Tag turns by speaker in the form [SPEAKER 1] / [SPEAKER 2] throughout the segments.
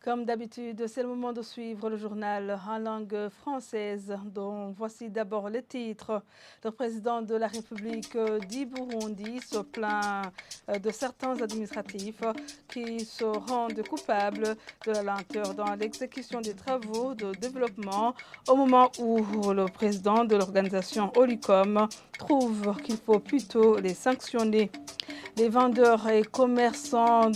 [SPEAKER 1] Comme d'habitude, c'est le moment de suivre le journal en langue française, dont voici d'abord les titres. Le président de la République du Burundi se plaint de certains administratifs qui se rendent coupables de la lenteur dans l'exécution des travaux de développement au moment où le président de l'organisation Olicom trouve qu'il faut plutôt les sanctionner. Les vendeurs et commerçants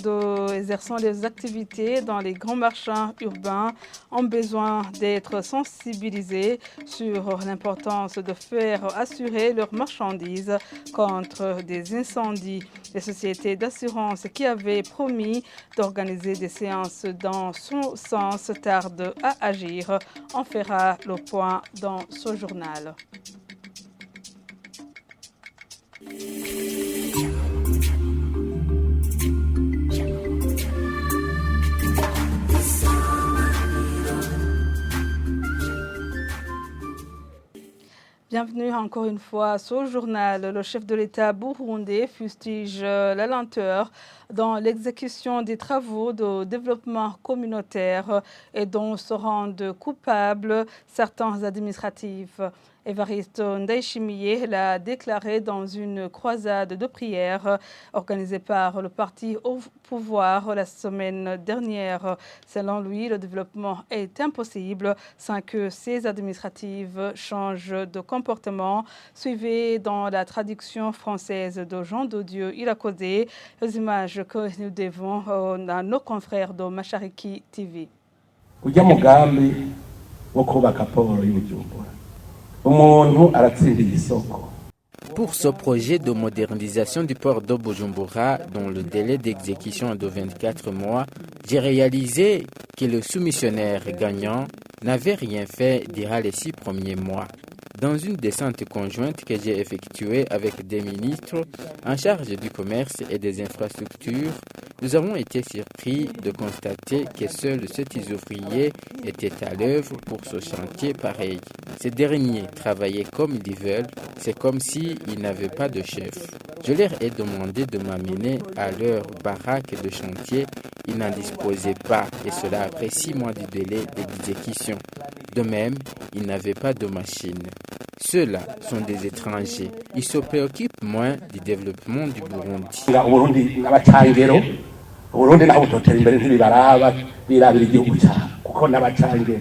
[SPEAKER 1] exerçant des activités dans les grands marchands urbains ont besoin d'être sensibilisés sur l'importance de faire assurer leurs marchandises contre des incendies. Les sociétés d'assurance qui avaient promis d'organiser des séances dans son sens tardent à agir. On fera le point dans ce journal. Bienvenue encore une fois sur le journal. Le chef de l'État burundais fustige la lenteur dans l'exécution des travaux de développement communautaire et dont se rendent coupables certains administratifs. Évariste Ndayishimiye l'a déclaré dans une croisade de prière organisée par le parti au pouvoir la semaine dernière. Selon lui, le développement est impossible sans que ces administratifs changent de comportement. Suivez dans la traduction française de Jean de Dieu Irakodé les images que nous devons à nos confrères de Mashariki TV.
[SPEAKER 2] Ujya mugambi wo kubaka poro y'Ubujumbura. Umuntu aratsindiye isoko.
[SPEAKER 3] Pour ce projet de modernisation du port de Bujumbura, dont le délai d'exécution est de 24 mois, j'ai réalisé que le soumissionnaire gagnant n'avait rien fait durant les 6 premiers mois. Dans une descente conjointe que j'ai effectuée avec des ministres en charge du commerce et des infrastructures, nous avons été surpris de constater que seuls 7 ouvriers étaient à l'œuvre pour ce chantier pareil. Ces derniers travaillaient comme ils veulent, c'est comme s'ils n'avaient pas de chef. Je leur ai demandé de m'amener à leur baraque de chantier. Ils n'en disposaient pas, et cela après 6 mois de délai d'exécution. De même, ils n'avaient pas de machine. Ceux-là sont des étrangers. Ils se préoccupent moins du développement du Burundi.
[SPEAKER 2] Uburundi naho butotera imbere ntibibaraba birabira igihugu cyawe kuko n'abacangero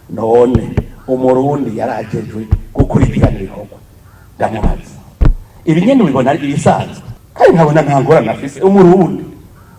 [SPEAKER 2] none umurundi yarajejwe gukurikirana ibikorwa ndamubaza ibi nyene ubibona ari ibisanzwe kandi nkabona nta ngorane afise umurundi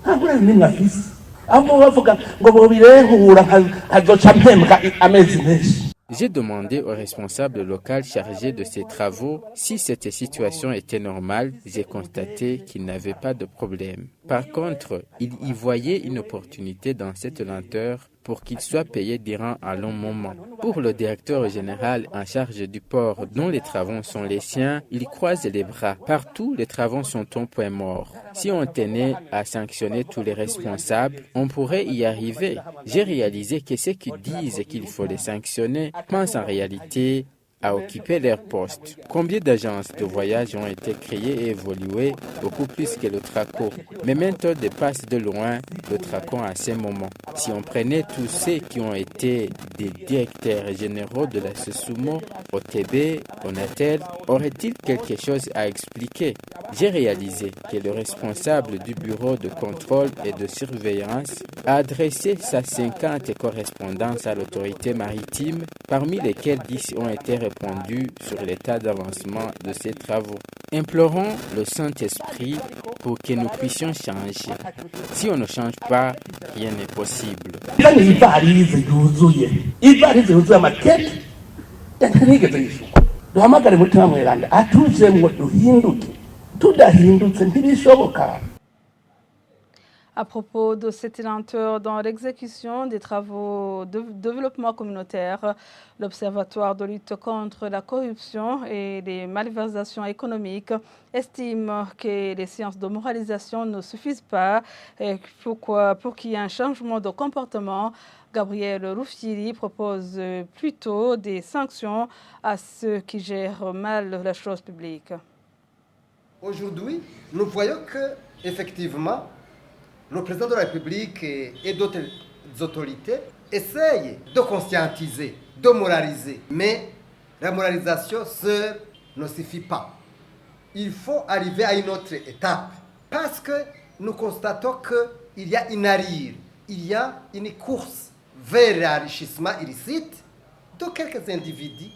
[SPEAKER 2] nta ngorane nimwe afise aho bavuga ngo bobirehura nkazoca mpembwa amezi menshi.
[SPEAKER 3] J'ai demandé au responsable local chargé de ces travaux si cette situation était normale. J'ai constaté qu'il n'avait pas de problème. Par contre, il y voyait une opportunité dans cette lenteur pour qu'il soit payé durant un long moment. Pour le directeur général en charge du port, dont les travaux sont les siens, il croise les bras. Partout, les travaux sont au point mort. Si on tenait à sanctionner tous les responsables, on pourrait y arriver. J'ai réalisé que ceux qui disent qu'il faut les sanctionner pensent en réalité à occuper leur poste. Combien d'agences de voyage ont été créées et évoluées, beaucoup plus que le TRACO. Mais maintenant dépasse de loin le TRACO à ces moments. Si on prenait tous ceux qui ont été des directeurs généraux de la SESUMO, OTB, ONATEL, aurait-il quelque chose à expliquer? J'ai réalisé que le responsable du bureau de contrôle et de surveillance a adressé sa 50 correspondances à l'autorité maritime, parmi lesquelles 10 ont été répondues sur l'état d'avancement de ces travaux. Implorons le Saint-Esprit pour que nous puissions changer. Si on ne change pas, rien n'est possible.
[SPEAKER 1] À propos de cette lenteur dans l'exécution des travaux de développement communautaire, l'Observatoire de lutte contre la corruption et les malversations économiques estime que les séances de moralisation ne suffisent pas et pour qu'il y ait un changement de comportement. Gabriel Rufyiri propose plutôt des sanctions à ceux qui gèrent mal la chose publique.
[SPEAKER 4] Aujourd'hui, nous voyons que, effectivement, le président de la République et d'autres autorités essayent de conscientiser, de moraliser. Mais la moralisation seule ne suffit pas. Il faut arriver à une autre étape. Parce que nous constatons qu'il y a une arrière, il y a une course vers l'enrichissement illicite de quelques individus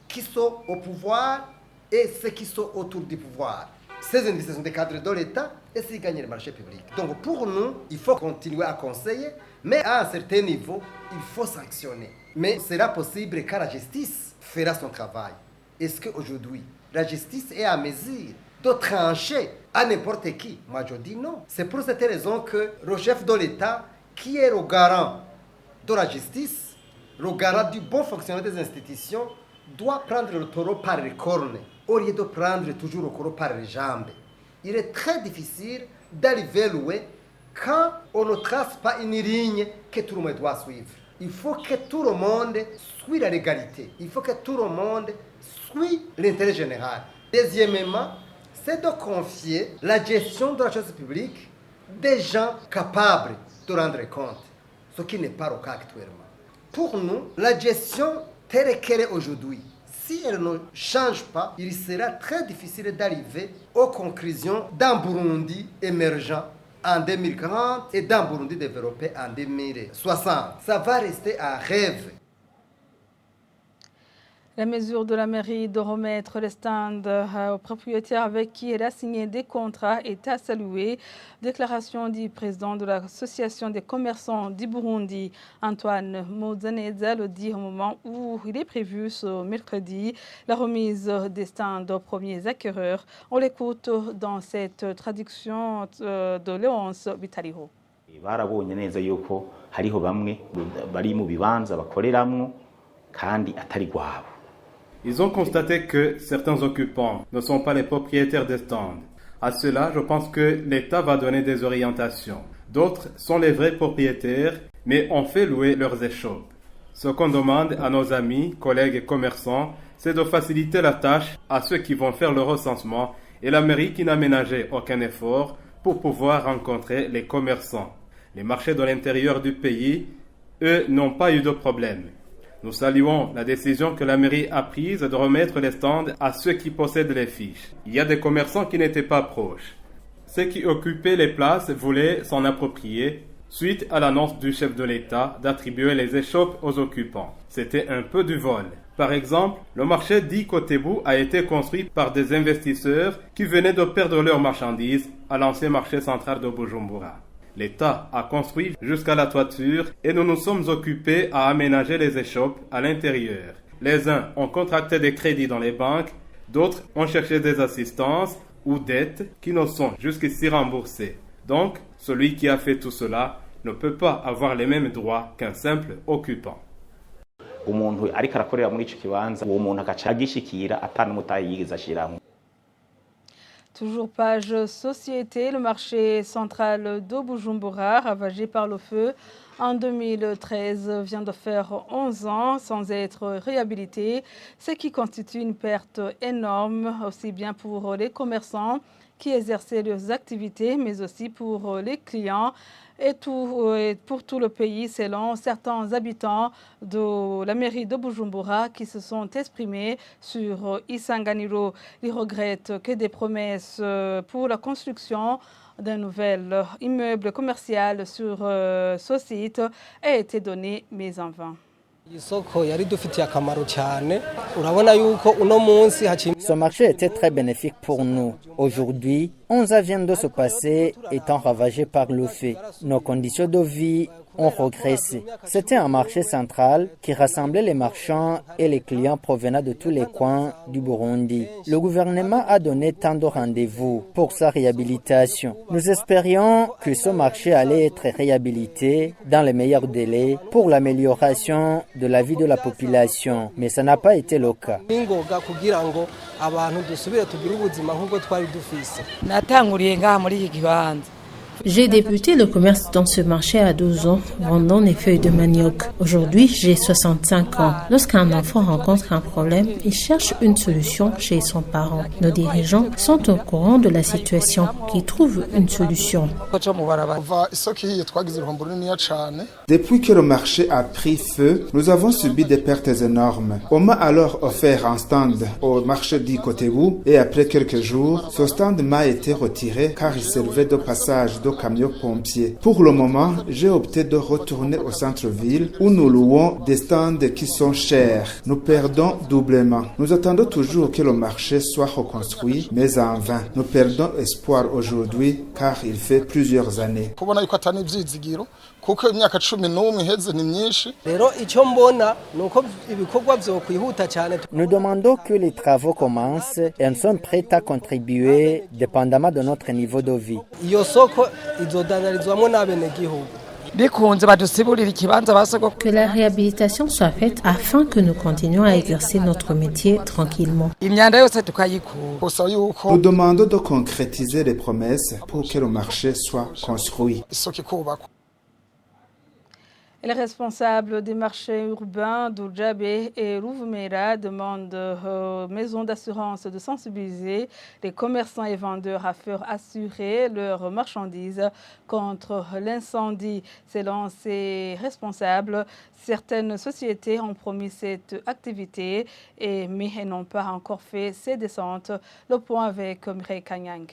[SPEAKER 4] qui sont au pouvoir et ceux qui sont autour du pouvoir. Ces individus sont des cadres de l'État et s'ils gagnent le marché public. Donc pour nous, il faut continuer à conseiller, mais à un certain niveau, il faut sanctionner. Mais sera possible quand la justice fera son travail. Est-ce qu'aujourd'hui, la justice est à mesure de trancher à n'importe qui? Moi je dis non. C'est pour cette raison que le chef de l'État, qui est le garant de la justice, le garant du bon fonctionnement des institutions, doit prendre le taureau par les cornes, au lieu de prendre toujours le taureau par les jambes. Il est très difficile d'arriver loin quand on ne trace pas une ligne que tout le monde doit suivre. Il faut que tout le monde suive la légalité. Il faut que tout le monde suive l'intérêt général. Deuxièmement, c'est de confier la gestion de la chose publique des gens capables de rendre compte, ce qui n'est pas le cas actuellement. Pour nous, la gestion telle qu'elle est aujourd'hui, si elle ne change pas, il sera très difficile d'arriver aux conclusions d'un Burundi émergent en 2040 et d'un Burundi développé en 2060. Ça va rester un rêve.
[SPEAKER 1] La mesure de la mairie de remettre les stands aux propriétaires avec qui elle a signé des contrats est à saluer. Déclaration du président de l'association des commerçants du Burundi, Antoine Mozaneza, le dit au moment où il est prévu ce mercredi la remise des stands aux premiers acquéreurs. On l'écoute dans cette traduction de Léonce Vitaliho.
[SPEAKER 5] Barabonye neza yuko hariho bamwe bari mu bibanza bakoreramwo kandi atari gwabo.
[SPEAKER 6] Ils ont constaté que certains occupants ne sont pas les propriétaires des stands. À cela, je pense que l'État va donner des orientations. D'autres sont les vrais propriétaires, mais ont fait louer leurs échoppes. Ce qu'on demande à nos amis, collègues et commerçants, c'est de faciliter la tâche à ceux qui vont faire le recensement et la mairie qui n'a ménagé aucun effort pour pouvoir rencontrer les commerçants. Les marchés de l'intérieur du pays, eux, n'ont pas eu de problème. Nous saluons la décision que la mairie a prise de remettre les stands à ceux qui possèdent les fiches. Il y a des commerçants qui n'étaient pas proches. Ceux qui occupaient les places voulaient s'en approprier suite à l'annonce du chef de l'État d'attribuer les échoppes aux occupants. C'était un peu du vol. Par exemple, le marché dit Kotebu a été construit par des investisseurs qui venaient de perdre leurs marchandises à l'ancien marché central de Bujumbura. L'État a construit jusqu'à la toiture et nous nous sommes occupés à aménager les échoppes à l'intérieur. Les uns ont contracté des crédits dans les banques, d'autres ont cherché des assistances ou dettes qui ne sont jusqu'ici remboursées. Donc, celui qui a fait tout cela ne peut pas avoir les mêmes droits qu'un simple occupant.
[SPEAKER 5] Umuntu ariko arakorera muri ico kibanza uwo muntu agaca agishikira atanumutaye yigeze ashiramo.
[SPEAKER 1] Toujours page société, le marché central de Bujumbura, ravagé par le feu en 2013, vient de faire 11 ans sans être réhabilité, ce qui constitue une perte énorme, aussi bien pour les commerçants qui exerçaient leurs activités, mais aussi pour les clients et pour tout le pays, selon certains habitants de la mairie de Bujumbura qui se sont exprimés sur Isanganiro. Ils regrettent que des promesses pour la construction d'un nouvel immeuble commercial sur ce site aient été données, mais en vain.
[SPEAKER 7] Ce marché était très bénéfique pour nous. Aujourd'hui, 11 ans viennent de se passer étant ravagés par le feu. Nos conditions de vie ont régressé. C'était un marché central qui rassemblait les marchands et les clients provenant de tous les coins du Burundi. Le gouvernement a donné tant de rendez-vous pour sa réhabilitation. Nous espérions que ce marché allait être réhabilité dans les meilleurs délais pour l'amélioration de la vie de la population, mais ça n'a pas été le cas.
[SPEAKER 8] J'ai débuté le commerce dans ce marché à 12 ans, vendant des feuilles de manioc. Aujourd'hui, j'ai 65 ans. Lorsqu'un enfant rencontre un problème, il cherche une solution chez son parent. Nos dirigeants sont au courant de la situation, qui trouvent une solution.
[SPEAKER 9] Depuis que le marché a pris feu, nous avons subi des pertes énormes. On m'a alors offert un stand au marché dit Kotebu et après quelques jours, ce stand m'a été retiré car il servait de passage de camions pompiers. Pour le moment, j'ai opté de retourner au centre-ville où nous louons des stands qui sont chers. Nous perdons doublement. Nous attendons toujours que le marché soit reconstruit, mais en vain. Nous perdons espoir aujourd'hui car il fait plusieurs années.
[SPEAKER 7] Nous demandons que les travaux commencent et nous sommes prêts à contribuer dépendamment de notre niveau de vie.
[SPEAKER 8] Que la réhabilitation soit faite afin que nous continuions à exercer notre métier tranquillement.
[SPEAKER 9] Nous demandons de concrétiser les promesses pour que le marché soit construit.
[SPEAKER 1] Les responsables des marchés urbains d'Oujabé et Rouvemeira demandent aux maisons d'assurance de sensibiliser les commerçants et vendeurs à faire assurer leurs marchandises contre l'incendie. Selon ces responsables, certaines sociétés ont promis cette activité mais elles n'ont pas encore fait ces descentes. Le point avec Mireille Kanyang.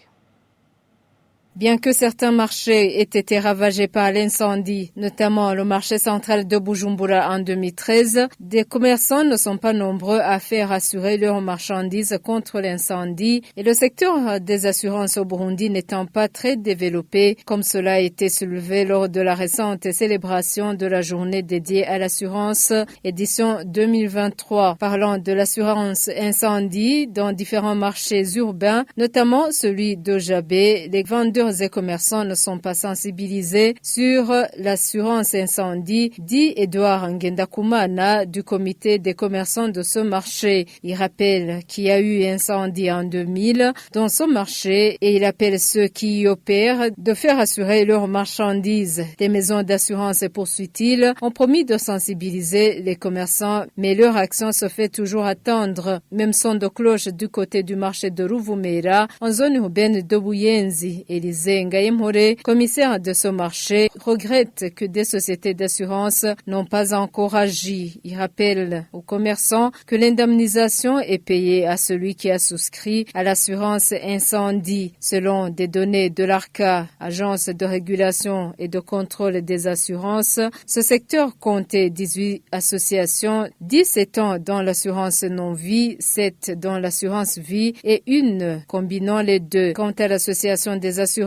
[SPEAKER 10] Bien que certains marchés aient été ravagés par l'incendie, notamment le marché central de Bujumbura en 2013, des commerçants ne sont pas nombreux à faire assurer leurs marchandises contre l'incendie et le secteur des assurances au Burundi n'étant pas très développé, comme cela a été soulevé lors de la récente célébration de la journée dédiée à l'assurance, édition 2023. Parlant de l'assurance incendie dans différents marchés urbains, notamment celui d'Ojabé, les vendeurs et commerçants ne sont pas sensibilisés sur l'assurance incendie, dit Edouard Ngendakumana du comité des commerçants de ce marché. Il rappelle qu'il y a eu incendie en 2000 dans ce marché et il appelle ceux qui y opèrent de faire assurer leurs marchandises. Des maisons d'assurance, poursuit-il, ont promis de sensibiliser les commerçants, mais leur action se fait toujours attendre. Même son de cloche du côté du marché de Rouvemeira, en zone urbaine de Buyenzi. Élisée Ngayemhore, commissaire de ce marché, regrette que des sociétés d'assurance n'ont pas encore agi. Il rappelle aux commerçants que l'indemnisation est payée à celui qui a souscrit à l'assurance incendie. Selon des données de l'ARCA, agence de régulation et de contrôle des assurances, ce secteur comptait 18 associations, 17 ans dans l'assurance non-vie, 7 dans l'assurance vie et une combinant les deux. Quant à l'association des assurances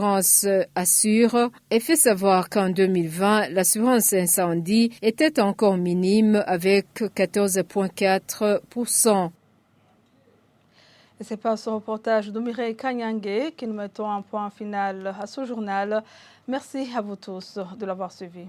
[SPEAKER 10] Assure, et fait savoir qu'en 2020, l'assurance incendie était encore minime avec 14,4%.
[SPEAKER 1] Et c'est par ce reportage de Mireille Kanyangé que nous mettons un point final à ce journal. Merci à vous tous de l'avoir suivi.